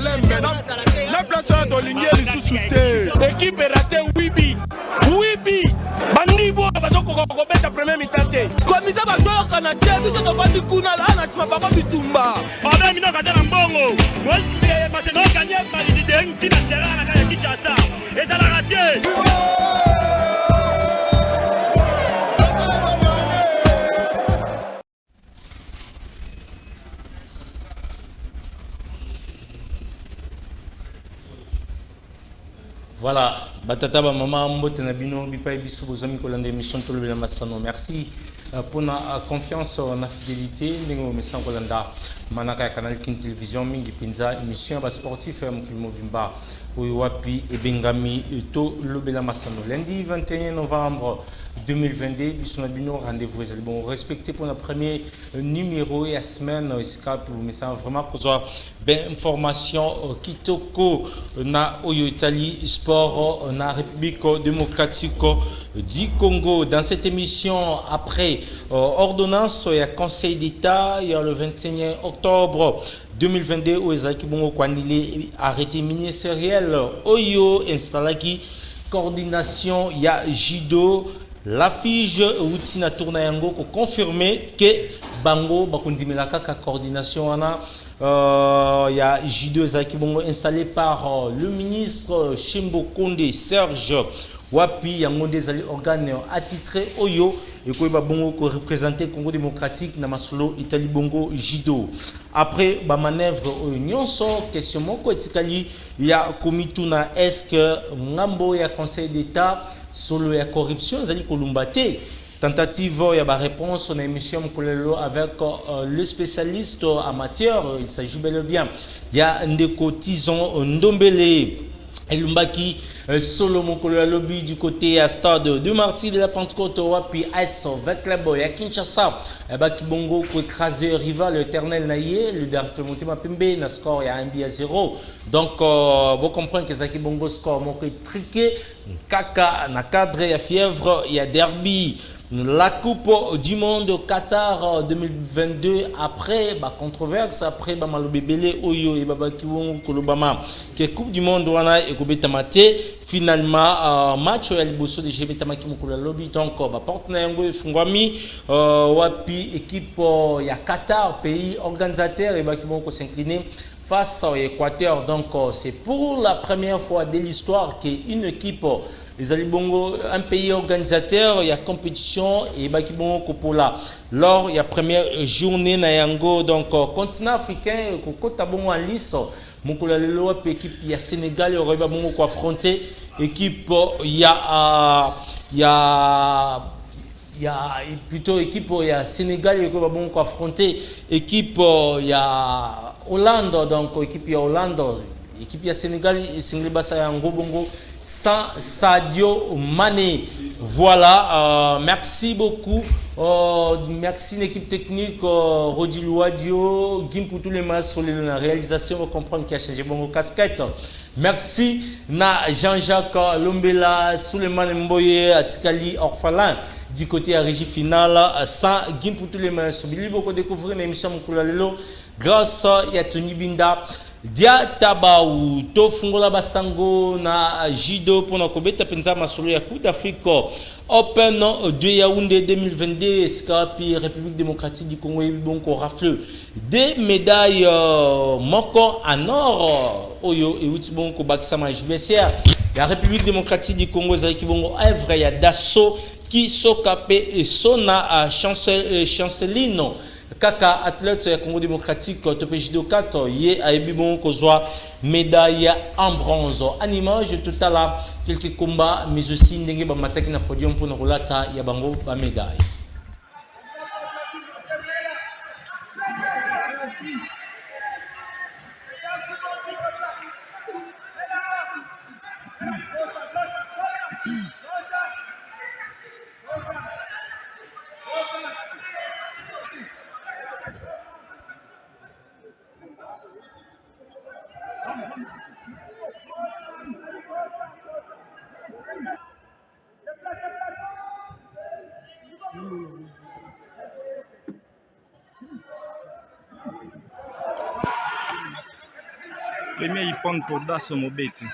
Malembe na place d'Olingue sous-souté. Équipe est ratée Wibi. Bandibo bazoko kobeta premier mitante. Komite bazo kana tebi to bandi kuna la na sima baba bitumba. Baba mino kaza na mbongo. Mwesi maseno kanye mali de ntina terana kaya Kinshasa. Eza la raté. Voilà, Batata, maman, mbote bino, bipa biso, vos amis, kolande émission Tolo Bela Massano. Merci pour la confiance, la fidélité. Nous message kolanda, manaka canal King Télévision, mingi pinza émission bas sportif, mukimo bimba, Oyoapi et Bengami Tolo Bela Massano. Lundi 21 novembre 2022, bisona bino rendez-vous. Vous allez bon respecter pour le premier numéro et la semaine. C'est pour vous message vraiment pour avoir ben information kitoko na Oyo Italie sport na République démocratique du Congo. Dans cette émission, après ordonnance, il y a Conseil d'État, il y a le 21 octobre 2022 où les équipes ont arrêté ministériel Oyo installé qui coordination, il y a Jido. L'affiche Outina Tournayango ko confirmé que Bango Bakundimilaka ka coordination ana il y a J2 qui vont installé par le ministre Chimbo Konde Serge Wapi yango des organes attitrés Oyo et ko ba bongo ko représenter Congo démocratique na masolo Italie Bongo Jido. Après ba manœuvre nyonso question moko etikali ya komituna est-ce que ngambo ya Conseil d'État solo ya corruption zali kolumbate tentative ya ba réponse on a émission kolelo avec le spécialiste en matière il s'agit bel et bien il y a ndeko Tison Ndombele elumbaki solo mokolo lobby du côté à stade de Martyrs de la Pentecôte Wapi AS avec club ya Kinshasa baki bongo ko écraser rival éternel naie le dernier montement Pembe na score ya 1-0 donc vous comprenez que Zaki bongo score moko triqué kaka na cadre ya fièvre ya derby. La Coupe du Monde Qatar 2022 après controverse après malobebele oyo et baba kiwongo kolobama que Coupe du Monde wana et kobetamate finalement match ya liboso de jebetamaki mokolo lobby donc porte na yango efungwami wapi équipe ya Qatar pays organisateur et bakibon ko s'incliner face à l'Équateur. Donc c'est pour la première fois de l'histoire qu'une équipe les Alibongo, un pays organisateur, il y a compétition et Bakibongo Kopola. Lors il y a première journée Nayango, donc continent africain, Kokotabongo en lice, Mokola Lelo, équipe, il y a Sénégal, il y aurait Bongo ko affronter, équipe, il y a plutôt équipe, il y a Sénégal, il y aurait Bongo ko affronter, équipe, il y a Hollande, donc équipe, il y a Hollande, équipe, il y a Sénégal, et Sénégal, Bassa, Yango Bongo. Sans Sadio Mané. Voilà, merci beaucoup. Merci l'équipe technique, Rodi Louadio, Gim pour tous les masses sur la réalisation. Vous comprenez qu'il a changé mon casquette. Merci na Jean-Jacques Lombela, Souleymane Mboye, Atikali Orphalin du côté à régie finale. Sans Gim pour tous les masses. Vous pouvez découvrir l'émission Moukoulalo grâce à Tony Binda. Dia Tabaou, Tofungola Basango na Jido pour na kobeta penza masolo ya Coupe d'Afrique Open de Yaoundé 2022 Scapi République démocratique du Congo bonko rafle des médailles moko en or oyo et outibon ko baksama JBCR la République démocratique du Congo zaki bongo œuvre ya Dasso qui sokapé et sona chanceline Kaka athlète ya Congo démocratique Topejido 4 yé a ebibon kozwa médaille en bronze en image tout à l'heure quelques combats mais aussi ndenge ba mataki na podium pour na rolata ya bango ba médaille. Premier Ippon pour Dasso Mobeti.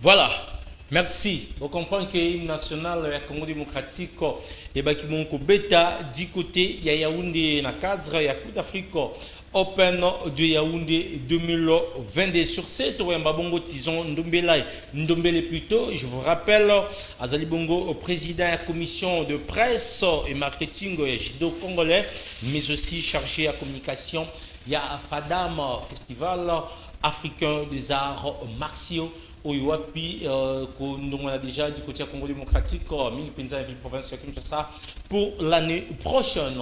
Voilà, merci. Vous comprenez que l'hymne national du Congo démocratique et Bakibonko Beta du côté de Yaoundé dans le cadre de la Coupe d'Afrique Open de Yaoundé 2022. Sur cette Mbabongo Tizon Ndombele plutôt, je vous rappelle, Azali Bongo, président de la commission de presse et marketing judo congolais, mais aussi chargé de la communication. Il y a FADAM, Festival africain des arts martiaux. Puis, on a déjà du côté Congo démocratique, Penza et province pour l'année prochaine.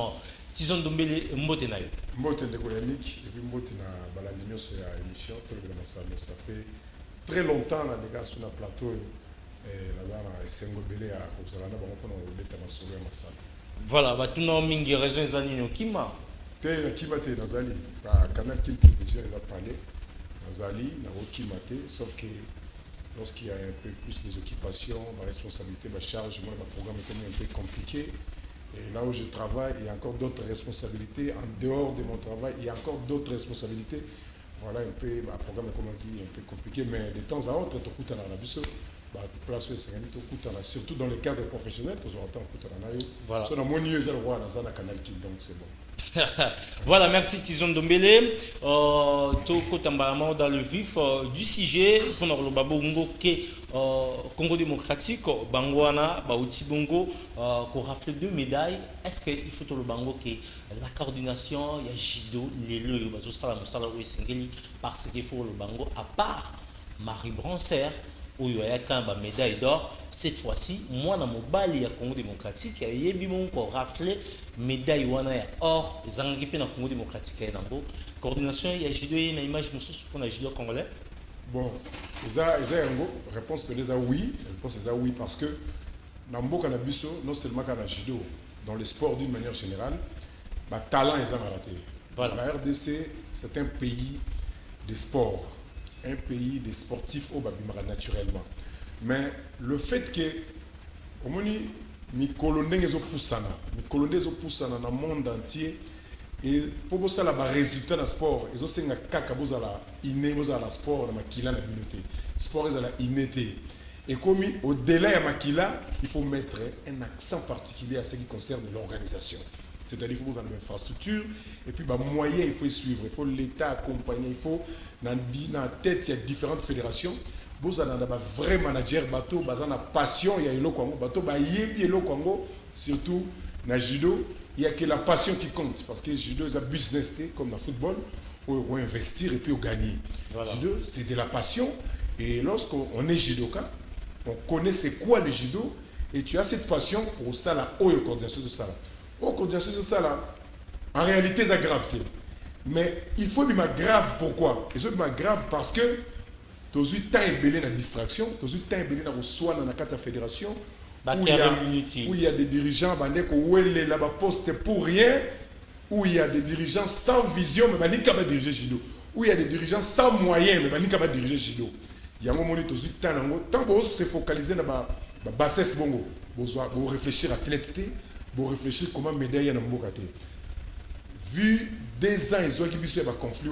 Tizon Dombele Mbotenayo. Mboten de Yannick et puis Mboten à Balandinho sur l'émission. Ça fait très longtemps là, les gars sur le plateau. Voilà, tout le monde a raison de Zanino Kima. Kima te Nazali. Canal Kim Télévision a parlé. Nazali, Kima te, sauf que lorsqu'il y a un peu plus des occupations, ma responsabilité, ma charge, moi, mon programme est un peu compliqué. Et là où je travaille, il y a encore d'autres responsabilités. En dehors de mon travail, il y a encore d'autres responsabilités. Voilà un peu, ma programme est un peu compliqué, mais de temps à autre, tu écoutes dans la bus, place surtout dans les cadres professionnels, tu écoutes dans la bus. Voilà. C'est mon mieux, donc c'est bon. Voilà, merci Tizon Dombele. Toko Tambalamo dans le vif du sujet pour le Babongo Congo démocratique, Bangwana, Baouti Bongo, qu'on rafle 2 médailles. Est-ce qu'il faut le Bango que la coordination, il y a Jido, les lieux, parce qu'il faut le Bango, à part Marie Brancer, où il y a une médaille d'or, cette fois-ci, moi dans mon bal, il Congo démocratique, il y a eu raflé médaille or, ils ont dans le Congo démocratique. Coordination, il y a Jido, il y a une image pour le Jido congolais. Bon, réponse que les a oui, réponse les a oui parce que dans le Canabiso, non seulement dans le judo, dans le sport d'une manière générale, le talent est raté. Voilà. La RDC, c'est un pays de sport, un pays de sportifs au Babimara naturellement. Mais le fait que, comme on dit, les colonels sont poussés dans le monde entier. Et pour ça, les résultats dans le sport, ils ont fait un sport dans la communauté. Le sport est inné. Et comme au-delà de Makila, il faut mettre un accent particulier à ce qui concerne l'organisation. C'est-à-dire qu'il faut avoir l'infrastructure et puis les moyens, il faut suivre. Il faut l'État accompagner. Il faut, dans la tête, il y a différentes fédérations. Vous avez un vrai manager, bateau, une passion, il y a le Congo, bateau, il y a le Congo, surtout dans le judo. Il n'y a que la passion qui compte, parce que le judo est un business, comme dans le football, où on investir et puis on gagner. Voilà. Le judo, c'est de la passion. Et lorsqu'on est judoka, on connaît c'est quoi le judo, et tu as cette passion pour ça, la haute coordination de ça. La haute coordination de ça, en réalité, c'est grave. Mais il faut bien grave, pourquoi? Il faut bien grave parce que tu as eu temps ébélé dans la distraction, tu as eu temps ébélé dans le soin dans la carte fédération, où il y a des dirigeants qui ont là-bas poste pour rien, où il y a des dirigeants sans vision, mais Bani Kaba diriger judo. Où il y a des dirigeants sans moyens, mais Bani Kaba diriger judo. Il y a un moment où tant que vous se focalisez dans la bassesse, vous réfléchir à l'athlèteté, vous réfléchir comment médaille dans le côté. Vu des ans, ils ont qui un conflit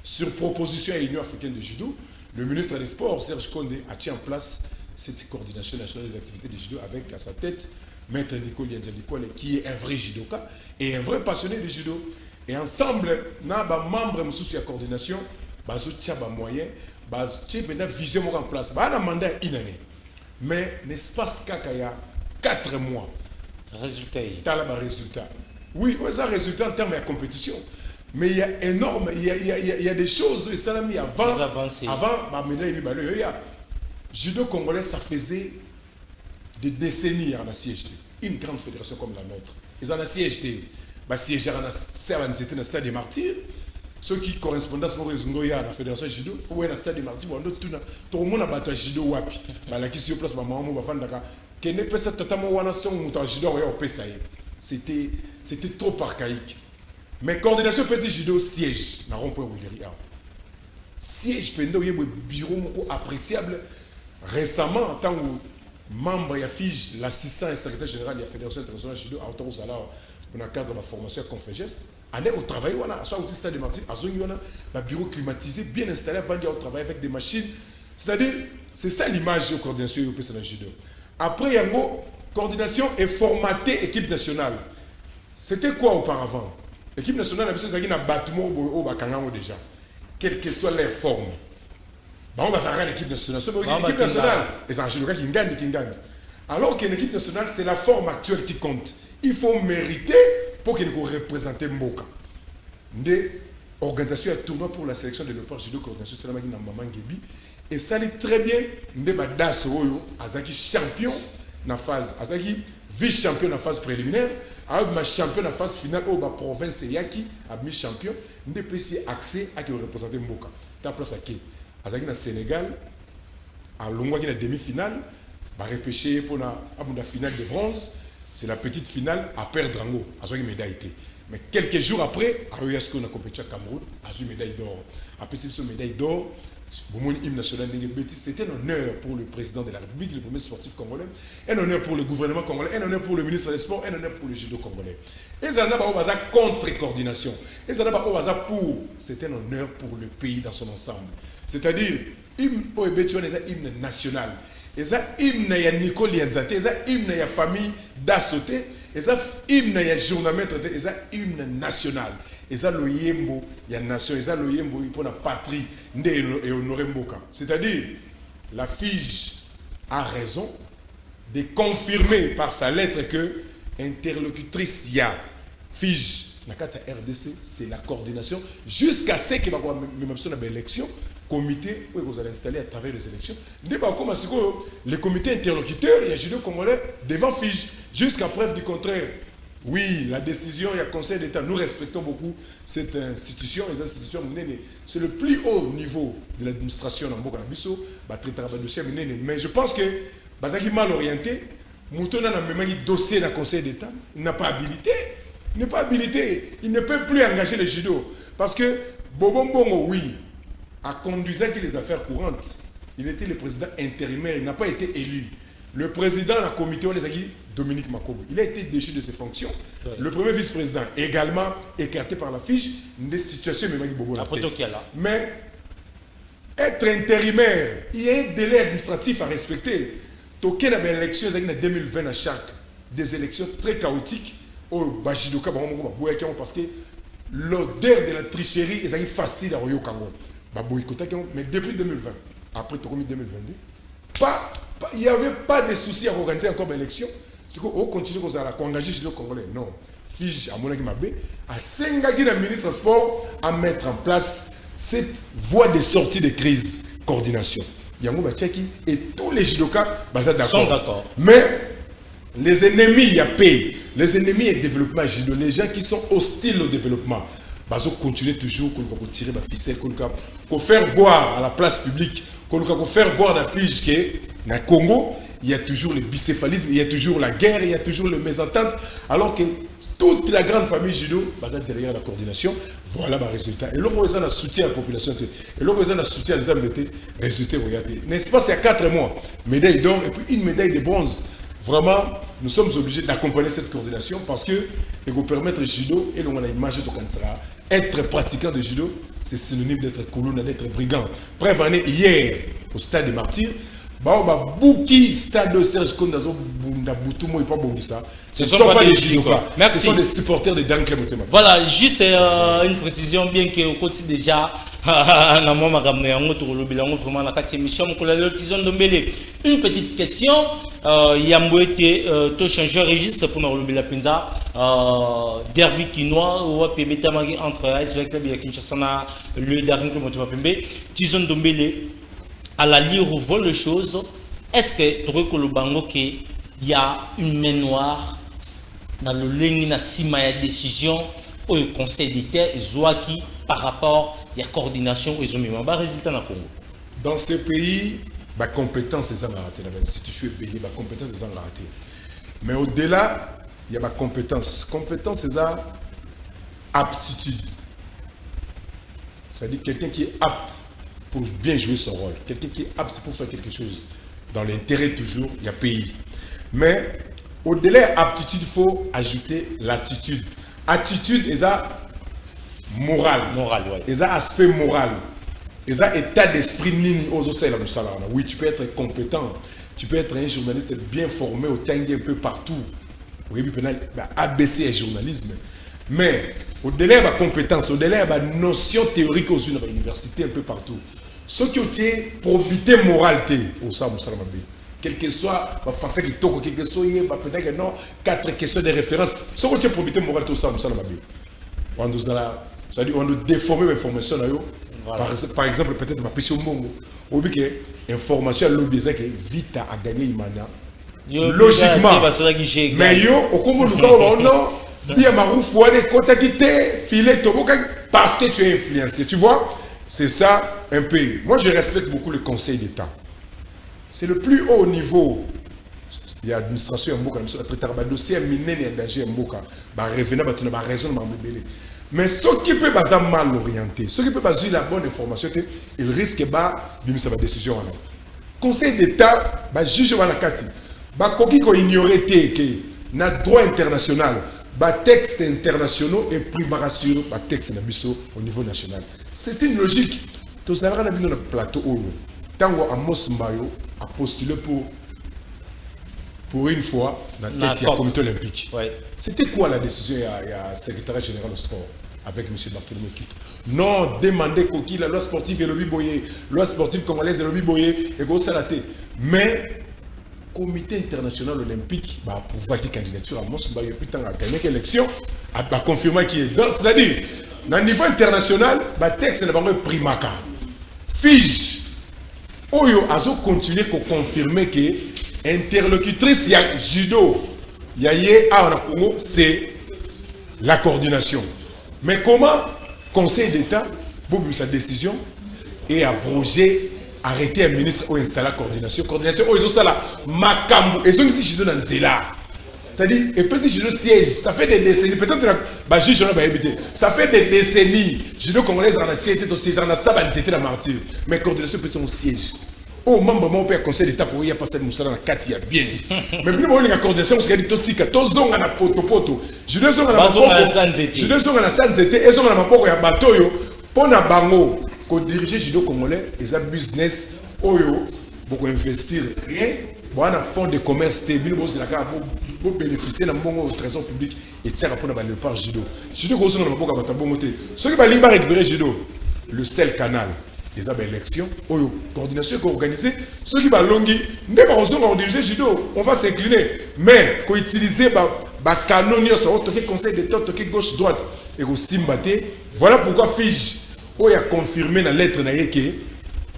sur proposition à l'Union africaine de judo, le ministre des Sports, Serge Condé, a mis en place cette coordination nationale des activités de judo avec à sa tête Maître Nico Lianzalikole, qui est un vrai judoka et un vrai passionné de judo. Et ensemble, nous avons membres de la coordination, nous avons moyens, nous avons une vision en place. Nous avons un mandat une année. Mais l'espace qu'il y a 4 mois, Résultat. Tu as le résultat. Oui, ça résultat en termes de compétition. Mais il y a énorme, il y a des choses, ça l'a mis avant. Judo congolais, ça faisait des décennies en CHT. Une grande fédération comme la nôtre. Ils en ont CHT. Siéger c'était le stade des martyrs. Ceux qui correspondent à ce qu'on a la fédération judo, il faut aller au stade des martyrs. Tout le monde a battu judo wapi. C'était trop archaïque. Mais coordination PC judo siège na rond-point Willery. Siège pendant un bureau appréciable. Récemment, en tant que membre de la FIJ, l'assistant et secrétaire général de la Fédération internationale de judo, à Ottawa, dans le cadre de la formation à Confégest, aller au travail, soit au stade de Martin, à un bureau climatisé, bien installé, avant d'aller au travail avec des machines. C'est-à-dire, c'est ça l'image de la coordination européenne de judo. Après, il y a une coordination et formatée équipe nationale. C'était quoi auparavant? L'équipe nationale, il y a un bâtiment au Bakangango déjà, quelle que soit leur forme. On va s'arrêter l'équipe nationale. L'équipe nationale, alors que l'équipe nationale, c'est la forme actuelle qui compte. Il faut mériter pour qu'il nous représente Mboka. Des organisations à tournoi pour la sélection de l'Opéra Judo Coordination, c'est la magie dans Maman Gebi. Et ça allait très bien. Des Badas Oyo, Azaki champion dans la phase, Azaki vice-champion dans la phase préliminaire, avec ma champion dans la phase finale, où la province Yaki a mis champion, des PC accès à qui représenter Mboka. T'as place à qui? Azaki na Sénégal, à Longwa qui la demi-finale, va repêcher pour la finale de bronze, c'est la petite finale à perdre en haut, Azaki médaille. Mais quelques jours après, à Oyasko, on a compétition à Cameroun, Azaki médaille d'or. Après cette médaille d'or, c'était un honneur pour le président de la République, le premier sportif congolais, un honneur pour le gouvernement congolais, un honneur pour le ministre des Sports, un honneur pour le judo congolais. Et ça n'a pas contre-coordination. Et ça n'a pas pour. C'est un honneur pour le pays dans son ensemble. C'est-à-dire, hymne national. Et ça, hymne ya Nicole Lianzate, et ça, hymne ya famille d'Assoté, et ça, hymne ya journamètre, et ça, hymne national. Et ça, le yembo, il y a nation, et ça, le yembo, il pour la patrie, et honorer Mboka. C'est-à-dire, la FIJ a raison de confirmer par sa lettre que interlocutrice ya FIJ, la carte RDC, c'est la coordination, jusqu'à ce qu'il va y avoir même une élection. Comité où vous allez installer à travers les élections. Comme les comités interlocuteurs, il y a judo congolais devant FIJ, jusqu'à preuve du contraire. Oui, la décision, il y a Conseil d'État. Nous respectons beaucoup cette institution. Les institutions, c'est le plus haut niveau de l'administration dans Boka-Bisso. Mais je pense que Bazaki mal orienté, Moutona n'a même un dossier dans le Conseil d'État. Il n'a pas habilité. Il n'est pas habilité. Il ne peut plus engager les judo. Parce que Bobongo, oui, a conduit les affaires courantes. Il était le président intérimaire, il n'a pas été élu. Le président de la comité, on les a dit, Dominique Makobo. Il a été déchu de ses fonctions. Oui. Le premier vice-président, également écarté par la fiche, des situations mais être intérimaire, il y a un délai administratif à respecter. Toké a une élection en 2020 à chaque des élections très chaotiques au Bajidoka, parce que l'odeur de la tricherie est facile à Royokango. Mais depuis 2020, après 2022, il n'y avait pas de souci à organiser encore l'élection. C'est qu'on continue à engager les Congolais. Non. Fige à mon avis, à Sengagi, le ministre des Sports, à mettre en place cette voie de sortie de crise, coordination. Yango Bacheki et tous les judokas sont d'accord. Mais les ennemis, il y a paix. Les ennemis et développement judo, les gens qui sont hostiles au développement, ils continuer toujours à tirer la ficelle, à faire voir à la place publique, à faire voir la fiche que dans le Congo, il y a toujours le bicéphalisme, il y a toujours la guerre, il y a toujours le mésentente, alors que toute la grande famille judo basée derrière la coordination. Voilà le résultat. Et là, on a un soutien à la population. Et là, on a un soutien à les résultats. N'est-ce pas, c'est à 4 mois. Médaille d'or et puis une médaille de bronze. Vraiment, nous sommes obligés d'accompagner cette coordination parce que et vous permettre le judo et on a l'image de Kansara. Être pratiquant de judo, c'est synonyme d'être colonne, d'être brigand. Bref, on est hier au stade des Martyrs. Bouki stade de Serge Kondazo Bundabutumo et pas Bongissa. Ce ne sont pas des judokas. Merci. Ce sont des supporters de Dan Clemotema. Voilà, juste une précision, bien que au côté déjà, vraiment la 4e émission, une petite question. Yambo était tout changeur registre pour nous la Pinza. Derby quinois ou PB Tamagi entre ASV Club et Kinshasa, le dernier Clemotema Pembe. Tison Dombele. À la lire ou voir les choses, est-ce que tu vois que le bango qu'il y a une main noire dans le ligne de décision au Conseil d'État et Zouaki par rapport à la coordination et aux résultats dans le Congo? Dans ces pays, la compétence est en raté. L'institution est payée, la compétence est en raté. Mais au-delà, il y a la compétence. Compétence, c'est la aptitude. C'est-à-dire quelqu'un qui est apte pour bien jouer son rôle. Quelqu'un qui est apte pour faire quelque chose. Dans l'intérêt toujours, il y a pays. Mais au-delà de l'aptitude, il faut ajouter l'attitude. Attitude, c'est ça moral. Moral, oui. C'est ça aspect moral. C'est ça état d'esprit. Oui, tu peux être compétent. Tu peux être un journaliste bien formé au Tanguy un peu partout. Oui, ABC est journalisme. Mais au-delà de la compétence, au-delà de la notion théorique aux universités un peu partout, ce qui est probité morale, quel que soit la façon qui toque, quel que soit, peut-être que non, 4 questions de référence, ce qui est probité morale, on nous déforme l'information. Par exemple, peut-être ma question mongo, ou bien information à l'objet que vite à gagner Imana. Logiquement, mais yo, au Congo, nous non. Bien Maroufou, filet parce que tu es influencé. Tu vois, c'est ça un pays. Moi, je respecte beaucoup le Conseil d'État. C'est le plus haut niveau. Il y a l'administration en Mboka, le dossier miné et danger en Mboka. Raison. Mais ceux qui peuvent pas mal orienter, ceux qui peuvent pas avoir la bonne information, ils risquent de faire des décisions. Conseil d'État, juge la Kati. Koki ko ignorer que na droit international. Textes internationaux et préparation des textes au niveau national. C'est une logique. Tous les gens qui sont plateau, tant Amos Mbayo a postulé pour une fois dans la tête du comité olympique. Ouais. C'était quoi la décision il y a secrétaire général au sport avec M. Bartholomé Kito? Non, demander Koki, la loi sportive et le Biboye, la loi sportive congolaise et le Biboye, et go salaté. Mais Comité international olympique pour voir qui candidature à Mosba et puis tant à gagner l'élection a confirmé qui est c'est-à-dire dans niveau international texte n'est pas primaka Fige oyo azo continuer ko confirmer que interlocutrice ya judo yaye à Congo c'est la coordination. Mais comment Conseil d'État pour sa décision et abroger arrêter un ministre ou installer la coordination. Coordination, ils ont ça là, Makambu. Et ceux qui sont dans Zéla. C'est-à-dire, et puis si judo siège, ça fait des décennies. Peut-être que juge on a évité. Ça fait des décennies. Judo congolais en a siège, on a ça, c'était la martyre. Mais coordination peut être un siège. Oh, membre, mon père conseil d'État pour y passer le moussala dans 4 il y a bien. Mais puis, on a la coordination, on s'est dit tout tika, tous on a la poto. Judo on a la poto. Judo on a la sanzete, et on a la poto, il y a bateau, pour na bango. Pour diriger judo congolais, ils ont business, oyo, pour investir rien, pour un fonds de commerce stable, pour bénéficier d'un bon trésor public et tiens pour le part judo. Judo grosso modo pas comme bon côté. Ceux qui va libre récupérer judo, le seul canal, ils ont élection, oyo, coordination organisée. Ceux qui va longi, ne pas on diriger judo, on va s'incliner, mais qu'on utiliser canon sur autre conseil d'État, gauche droite et aussi simbaté. Voilà pourquoi Fige. Il a confirmé dans la lettre que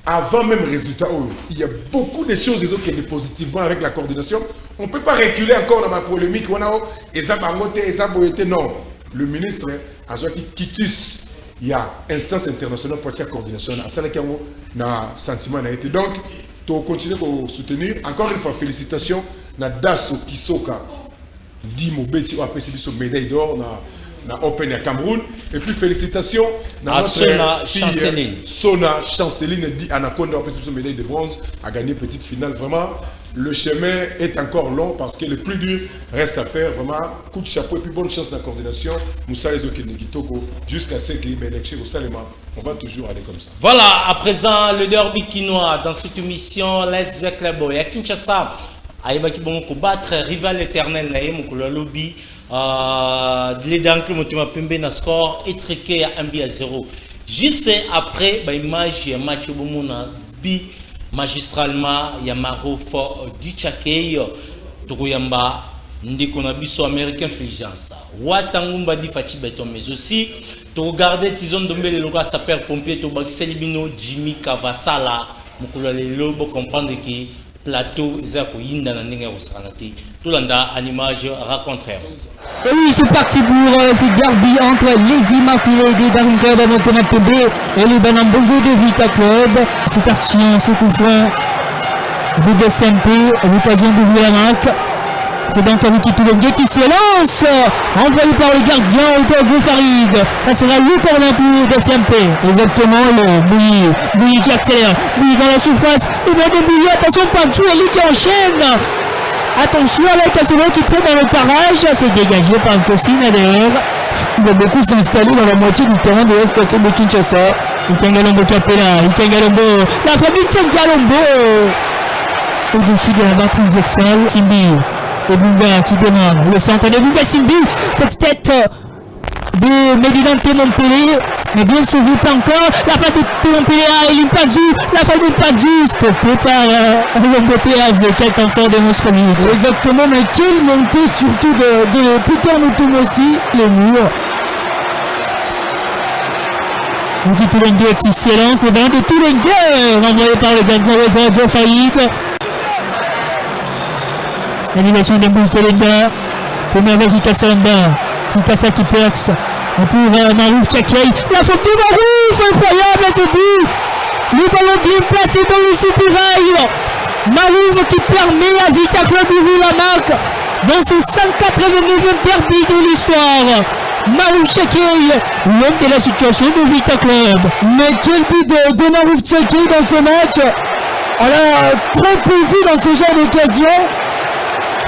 avant même le résultat, il y a beaucoup de choses qui sont positivement avec la coordination. On ne peut pas reculer encore dans la polémique. Non, le ministre a dit qu'il y a instance internationale pour la coordination. Il a sentiment. Donc, tu continues à soutenir. Encore une fois, félicitations à Dasso Kisoka dit Mobeti ou après c'est médaille d'or na Open à Cameroun. Et puis félicitations à Sona Chanceline. Sona Chanceline dit Anaconda après c'est médaille de bronze a gagné petite finale. Vraiment le chemin est encore long parce que le plus dur reste à faire. Vraiment coup de chapeau et puis bonne chance dans la coordination. Moussa Ezokenegitoko jusqu'à ce qu'il y ait au Salema. On va toujours aller comme ça. Voilà, à présent le derby quinois dans cette émission Les Club à Kinshasa. Aïba qui bon battre rival éternel naïe mon lobby les derniers motima pembe na score étriqué à 1-0 juste après ba image ya match bomona bi magistralement ya Marouf Dichakei tokoyamba ndiko na biso américain Fulgence watangumba di Fati Beton mais aussi to regarder Tizon Ndombele loka sapeur pompier to bakiseli bino Jimmy Kavasala mokolo lelo bo comprendre que plateau Zako Yinda na ndenge rosanati tout l'anda en image raconteur. Et oui, c'est parti pour ce derby entre les Immaculés de Daring Club à Montana-Pembe et les Banambongo de Vita Club. Cette action, ce coup franc de SMP, à l'occasion d'ouvrir la marque. C'est donc Aviki Toulongue qui s'élance, envoyé par le gardien Otogo Farid. Ça sera le corner pour DSMP. Exactement, le Bouilly qui accélère. Bouilly dans la surface. Il va débouiller, attention, Pantou et lui qui enchaîne. Attention avec Asolo qui prend dans le parage. C'est dégagé par Nkosine d'ailleurs. Il va beaucoup s'installer dans la moitié du terrain de l'Est de Kinshasa. Ikengalombo Capella, Ikengalombo. La frappe d'Ikengalombo. Au-dessus de la matrice vexale. Simbi. Et Bunga qui demande le centre de Bunga Simbi, cette tête de Medina Montpellier, mais bien sauvé pas encore, la patte de Montpellier à Elimpadou, la faille de Padou, stoppée par Lomboté avec quelqu'un fort de Moscovie. Exactement, mais quelle montée surtout de Peter Mutomossi, les murs. Luki Toulenge qui s'élance, le ballon de Toulenge, renvoyé par le gardien de Faïd. L'animation de Moukelenga, premier avec Ikasolanda, Kikasa Perks, et pour Marouf Tchakei, la faute de Marouf, incroyable à ce but, le ballon bien placé dans le soupirail, Marouf qui permet à Vita Club d'ouvrir la marque dans ce 189e derby de l'histoire. Marouf Tchakei, l'homme de la situation de Vita Club. Mais quel but de Marouf Tchakei dans ce match, on a trop peu vu dans ce genre d'occasion.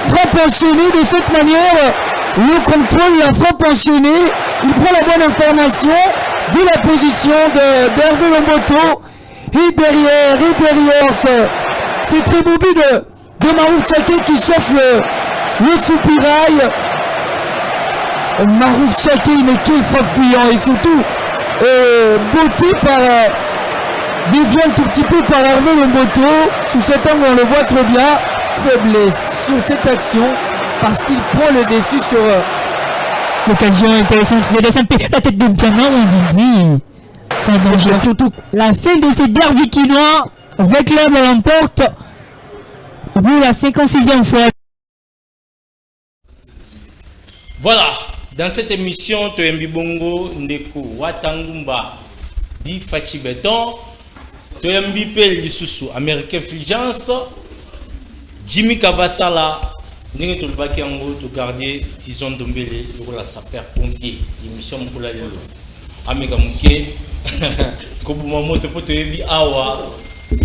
Frappe enchaînée de cette manière, le contrôle, la frappe enchaînée, il prend la bonne information de la position d'Hervé Lomboto et derrière c'est très beau but de Marouf Tchakei qui cherche le soupirail. Marouf Tchakei, mais quel frappe fuyant et surtout beauté par dévié un tout petit peu par Hervé Lomboto. Sous cet angle on le voit trop bien. Faiblesse sur cette action parce qu'il prend le dessus sur l'occasion intéressante de DSMP. La tête de Biana, on dit sans danger. Surtout la fin de ces derby quinois avec l'homme l'emporte pour la 56e fois. Voilà, dans cette émission Toyembi Bongo Ndeko Watangumba Di Fati Beton Toyembi Pel Lisusu Américain Fulgence Jimmy Kavasala, nous sommes tous gardiens Tizon Ndombele, la sapeur pompier, l'émission Mkola Lelo. Amega Mouké, Kobumamoto te poto yebi awa,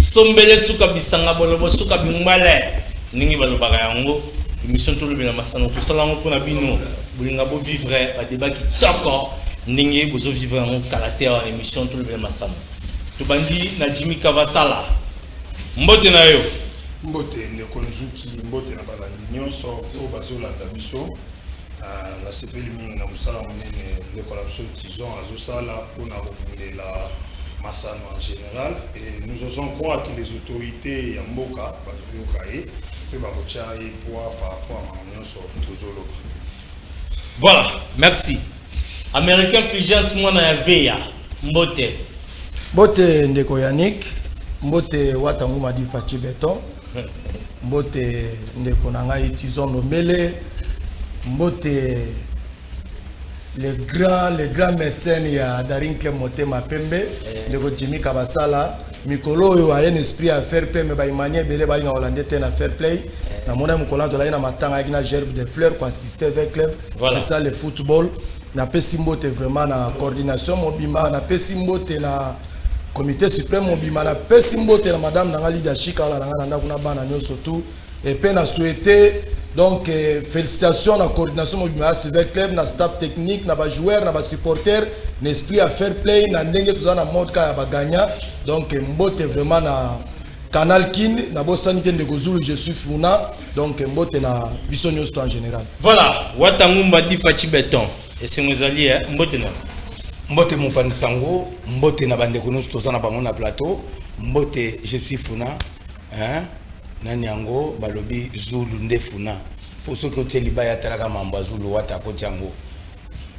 Sombele Souka Bisanga Bolobo Souka Bimale, Ningi Balobara Yango, l'émission tout le bien Massano, tout ça là on a bino, Boulinga Bo vivre, un débat qui toque, Ningi Bozo vivre en Kalatea, l'émission tout le bien Massano. Tubandi na Jimmy Kavasala, Mbote na yo. Mbote Ndekonzuki, Mbote na balandi nyonso o bazolanda biso la sepeli mingi na musala monene ndekola biso Tizon azosala mpona kobulela masano en général et nous osons croire que les autorités ya mboka bazoyoka ye mpe bakotya ye poids par rapport à nyonso tozoloba. Voilà, merci. Américain Fulgence mwana ya veya Mbote. Mbote ndeko Yannick, Mbote Watanguma Di Fati Beton. Mbote ndeko na ngai Tizon Ndombele, Mbote les grands mécènes ya Daring Club Motema Pembe, ndeko Jimmy Kavasala, mikolo oyo a un esprit à faire play mais ba imanie belé ba nga hollandais te na fair play na mona mukola to la ina matanga ina gerbe de fleurs pour assister avec club. C'est ça le football. Na pesimbote vraiment na coordination mobima na pesimbote na comité suprême mobima na pesimbote na madame na leadership ala na ndako na bana nyoso tout et puis na souhaiter donc félicitations à la coordination mobima avec club na staff technique na ba joueurs na ba supporters l'esprit à fair play na ndenge tout na mode ka ba gagnant donc mbote vraiment na Canal Kin na bosanité de Gozulu je suis Funa donc mbote na biso nyoso en général. Voilà, Watangumba di Fachi Beton. Et c'est nos alliés, Mbote na. Mbote Moufani Sango, Mbote na bande kono stoza na bango na plateau, Mbote je suis Funa, hein? Nani yango balobi Zulu nde Funa. Pour ceux qui ont libaya talaka mamba Zulu wata ko tiango.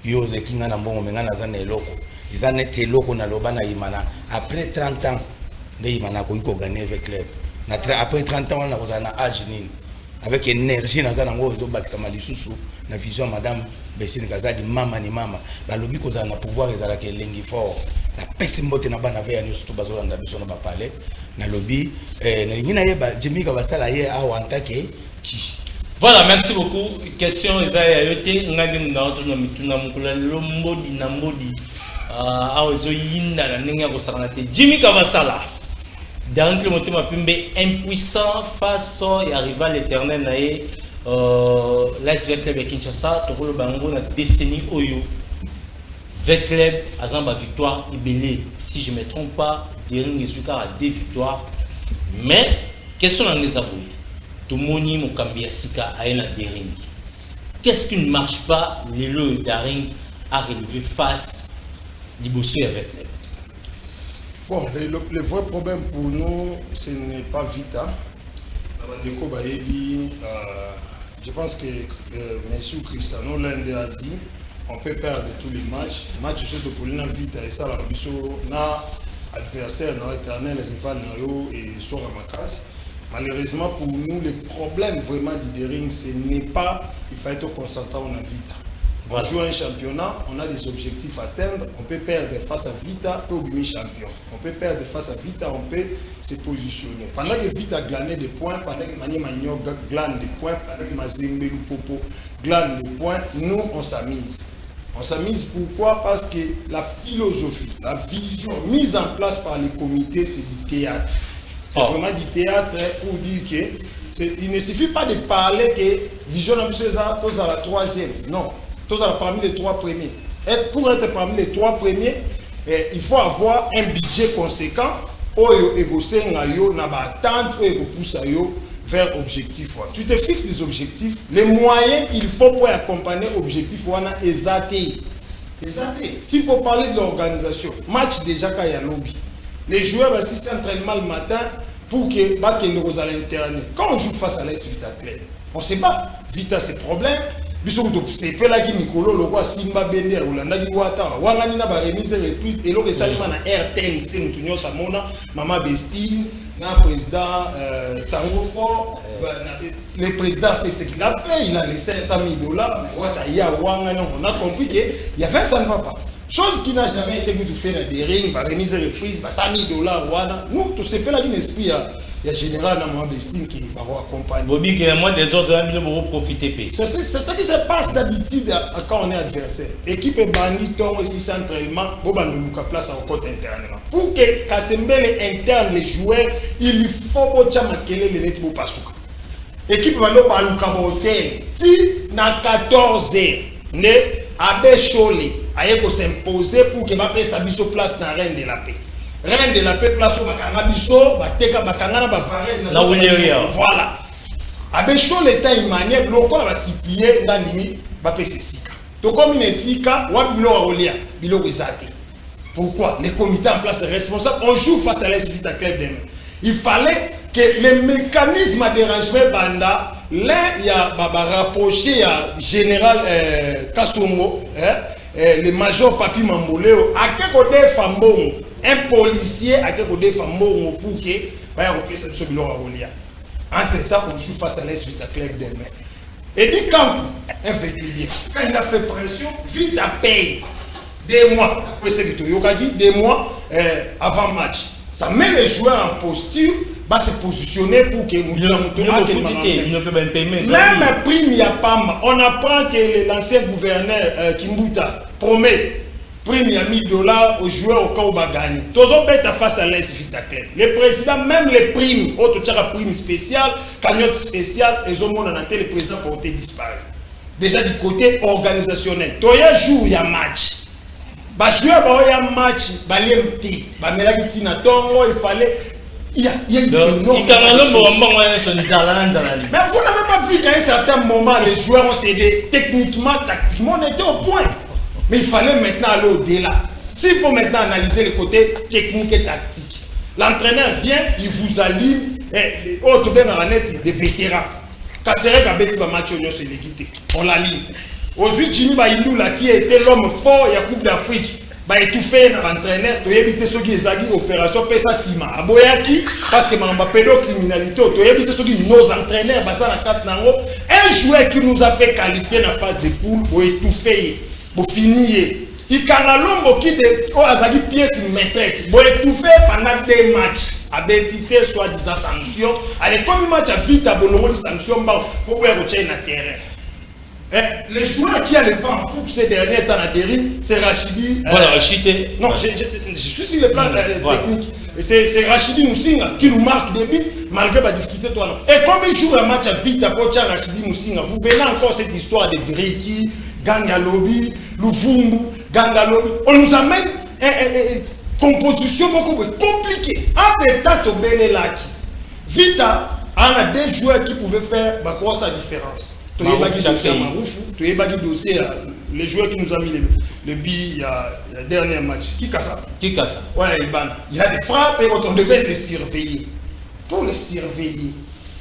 Yo ze kinga na mbongo menga na zana eloko. Izana te eloko na loba na imana après 30 ans nde imana ko iko gagner avec club. Après 30 ans on a kozana âge nini. Avec énergie na zana ngo zo bakisa malisusu na vision madame Bessine Kazadi mama ni mama balobi kozala na pouvoir ezala ke lengi fort la pesi mbote na bana veya ni surtout bazola na biso na ba parler na lobby na ngina ye ba Jimika basala ye a wantake ki. Voilà, merci beaucoup. Question ezaya yote ngandi na oto na mituna mukula lombo di na mbodi awezo yinda na ndenge ya kosala te Jimika basala dans le moto mapimbe impuissant face à rival éternel nae l'AS Club de Kinshasa tokolo bango na décennie oyo Club azamba victoire ibelé si je me trompe pas Dering ezuka a 2 victoires mais question na ngezaboui tomoni mokambi ya sika aena Dering qu'est-ce qui ne marche pas lelo Dering a relevé face liboso avec Club. Bon, le vrai problème pour nous, ce n'est pas Vita. Je pense que M. Cristiano Lende a dit on peut perdre tous les matchs. Match surtout pour l'Ina Vita et ça, na adversaire, na éternel rival et soit Ramakas. Malheureusement pour nous, le problème vraiment du Dering, ce n'est pas il faut être concentré en Vita. On joue un championnat, on a des objectifs à atteindre, on peut perdre face à Vita, on peut oublier champion. On peut perdre face à Vita, on peut se positionner. Pendant que Vita glané des points, pendant que Mani Magno glane des points, pendant que Mazembe Lupopo glane des points, nous on s'amuse. On s'amuse pourquoi? Parce que la philosophie, la vision mise en place par les comités, c'est du théâtre. C'est vraiment du théâtre pour dire que il ne suffit pas de parler que Vision ambitieuse à la 3e. Non. Parmi les 3 premiers. Et pour être parmi les 3 premiers, il faut avoir un budget conséquent vers l'objectif. Tu te fixes des objectifs, les moyens qu'il faut pour accompagner l'objectif s'il faut parler de l'organisation, match déjà quand il y a lobby. Les joueurs assistent entraînement le matin pour que nous à l'interne. Quand on joue face à l'AS Vita Club, on ne sait pas. Vita c'est problème. C'est pas là qui Nicolo, le roi Simba Bender, ou l'anda qui Wata, Wangani n'a pas remise reprise, et l'autre salima na RTN, c'est nous tous Samona, Maman Bestine, na président Tango Fort, le président fait ce qu'il a fait, il a laissé $500 000, mais Wata ya Wangani, on a compris qu'il y avait ça ne va pas. Chose qui n'a jamais été fait dans des rings, par remise reprise, $100 000, Wada. Nous, tout c'est pas là qui esprit. Il y a général dans mon destin qui va accompagner. Bobby, qui est moins des autres, nous devons profiter. C'est ça qui se passe d'habitude quand on est adversaire. Équipe est bandit, tombe aussi centralement, bon, on nous place en côté interne. Pour que Kassembele interne les joueurs, il faut que les net pour Pasuka. Équipe Mando Paluka Hotel, si na 14 heures, ne Abe Chole, aille s'imposer pour que ma paix s'habille place dans Reine de la Paix. Reine de la Paix place au Bakanabiso, Bateka Bakangana Bavarez. Là où il y a. Voilà. Abe Chole l'état imanier, l'ocol va s'y plier dans l'imi, Bapé Sika. Donc comme il est Sika, Wap Bilo Aolia, Bilo Rizati. Pourquoi? Les comités en place responsables, on joue face à l'AS Vita Club demain. Il fallait que les mécanismes de dérangement banda, là il y a rapproché à général Kasongo, le major Papi Mamboleo, à quel côté Fambon, un policier à quel côté Fambon pour que va repris cette chose entre temps on joue face à l'AS Vita Club demain. Et dit quand un véhicule, quand il a fait pression, Vita paye 2 mois, après ce que tu as dit, 2 mois avant match. Ça met les joueurs en posture va se positionner pour que nous même prime il y a pas. On apprend que l'ancien gouverneur Kimbuta promet prime il y a $1000 aux joueurs au cas où va gagner. Toujours bête face à l'AS Vita Club. Le président, même les primes, autre prime spéciale, cagnotte spéciale, et au monde en le président porté disparu. Déjà du côté organisationnel. Il y a jour, il y a match. Bah joueur, il y a match, bah l'MT, bah il fallait. Il y a une énorme. Mais vous n'avez pas vu qu'à un certain moment, les joueurs ont cédé techniquement, tactiquement, on était au point. Mais il fallait maintenant aller au-delà. S'il faut maintenant analyser le côté technique et tactique, l'entraîneur vient, il vous aligne, des vétérans. Kassere Kabeti va match on l'aligne. Aujourd'hui, Jimmy Baïdoula, qui était l'homme fort et à Coupe d'Afrique, va étouffer l'entraîneur, tu éviter ceux qui ont opération Pesa Sima. Aboyaki, parce que ma pédocriminalité, tu éviter ceux qui nos entraîneurs, un joueur qui nous a fait qualifier dans la phase de poule pour étouffer, pour finir. Il y a l'homme qui a des pièces maîtresses, pour étouffer pendant 2 matchs. À bêtité, soit-disant sanction. Allez, comme il match à vite, à bon de sanction, pour pouvoir retirer le terrain. Le joueur qui a le vent pour ces derniers temps à dérive, c'est Rachidi. Voilà, Rachidi. Non, je suis sur le plan technique. C'est Rachidi Moussinga qui nous marque des buts malgré la difficulté. Et comme il joue un match à vite à Rachidi Moussinga, vous venez encore cette histoire de Vriki, Gangalobi, Luvumbu, Gangalobi. On nous amène composition compliquée. En temps, Tobele Laki. Vita, on a 2 joueurs qui pouvaient faire sa différence. Tu es dossier les joueurs qui nous ont mis le billet il y a le dernier match. Qui casse ça? Ouais, il y a des frappes et on devait les surveiller. Pour les surveiller,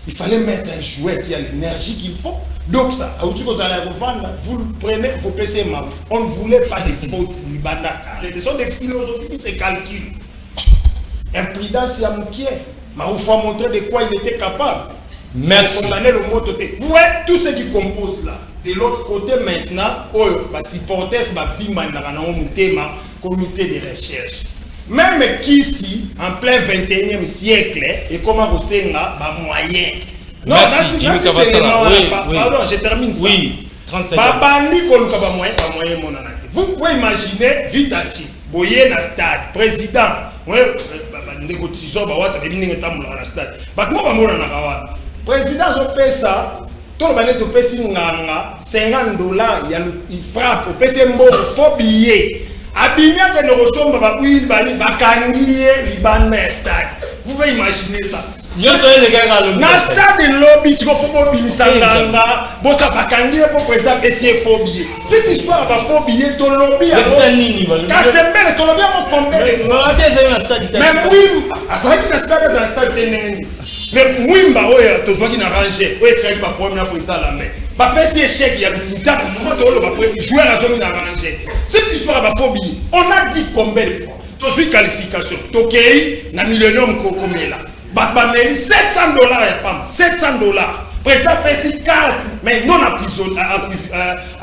il fallait mettre un joueur qui a l'énergie qu'il faut. Donc ça, vous le prenez, vous placez Marouf. On ne voulait pas de fautes libandaka. Ce sont des philosophies qui se calculent. Imprudence à Moukier. Marouf a montré de quoi il était capable. Merci. Vous voyez tout ce qui compose là. De l'autre côté maintenant, supporters comité de recherche. Même ici, en plein 21e siècle, et comment vous savez moyen. Non, merci. Pardon, je termine ça. Oui, 35 Vous pouvez imaginer, Vitachi, Boye na stade, président, président, je paie ça. Tout le monde peut $50, il frappe, il peut se faut billet. Abimia que nous ressemblons à vous pouvez imaginer ça. Na stade de lobby, tu faut mobiliser bossa bakangi pour président PC faux billet. Cette histoire va faux billet to lobby à Kasembele to lobby à combien. Mais oui, à ça qui na stade teneni. Mais Mwimba, tu vois qu'il a rangé, il a créé par premier président à la main. Pas passer échec, il y a une date, au moment où il jouer à la zone, il a rangé. Cette histoire va phobie. On a dit combien de fois. Tu suis qualification. Tokei, na millionnaire comme là. Batbameli, $700, $700. Président Pessi carte, mais non